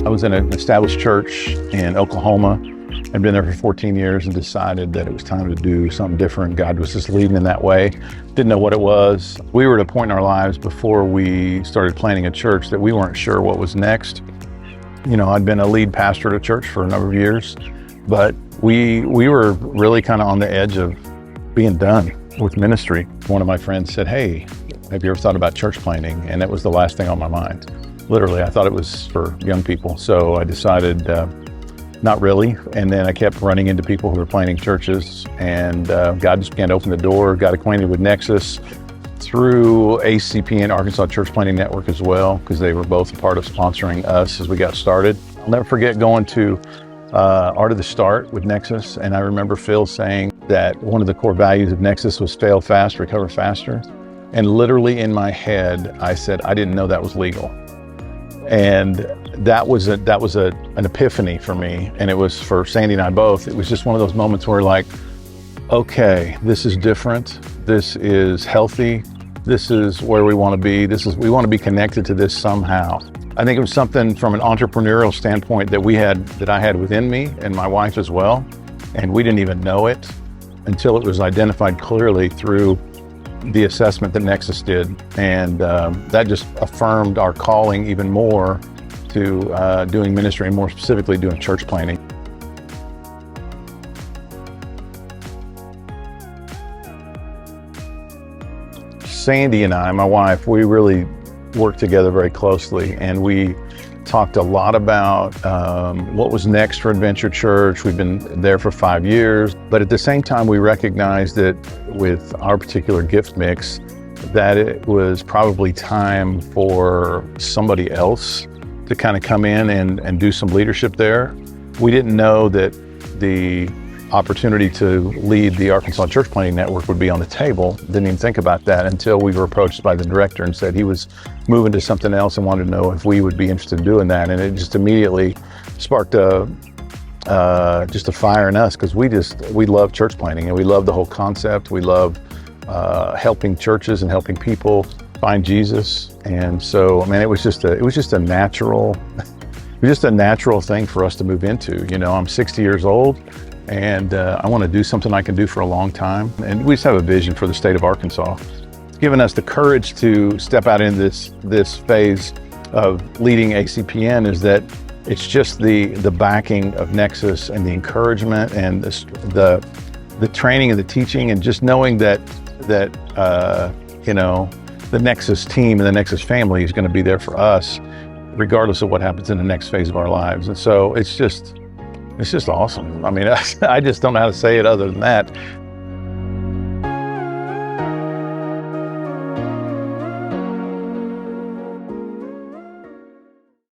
I was in an established church in Oklahoma. I'd been there for 14 years and decided that it was time to do something different. God was just leading in that way. Didn't know what it was. We were at a point in our lives before we started planning a church that we weren't sure what was next. You know, I'd been a lead pastor at a church for a number of years, but we were really kind of on the edge of being done with ministry. One of my friends said, "Hey, have you ever thought about church planting?" And that was the last thing on my mind. Literally, I thought it was for young people. So I decided not really. And then I kept running into people who were planting churches, and God just began to open the door, got acquainted with Nexus through ACPN, Arkansas Church Planting Network as well, because they were both a part of sponsoring us as we got started. I'll never forget going to Art of the Start with Nexus, and I remember Phil saying that one of the core values of Nexus was fail fast, recover faster. And literally in my head, I said, I didn't know that was legal. And that was an epiphany for me, and it was for Sandy and I both. It was just one of those moments where like, okay, this is different. This is healthy. This is where we want to be. We want to be connected to this somehow. I think it was something from an entrepreneurial standpoint that I had within me and my wife as well. And we didn't even know it until it was identified clearly through the assessment that Nexus did. And that just affirmed our calling even more to doing ministry, and more specifically doing church planting. Sandy and I, my wife, we really worked together very closely, and we talked a lot about what was next for Adventure Church. We've been there for 5 years, but at the same time, we recognized that with our particular gift mix, that it was probably time for somebody else to kind of come in and do some leadership there. We didn't know that the opportunity to lead the Arkansas Church Planting Network would be on the table. Didn't even think about that until we were approached by the director and said he was moving to something else and wanted to know if we would be interested in doing that. And it just immediately sparked just a fire in us, because we love church planting, and we love the whole concept. We love helping churches and helping people find Jesus. And so, I mean, it was just a natural thing for us to move into. You know, I'm 60 years old, and I want to do something I can do for a long time. And we just have a vision for the state of Arkansas. It's given us the courage to step out into this phase of leading ACPN, is that it's just the backing of Nexus and the encouragement and the training and the teaching, and just knowing that you know, the Nexus team and the Nexus family is going to be there for us, regardless of what happens in the next phase of our lives. And so it's just awesome. I mean, I just don't know how to say it other than that.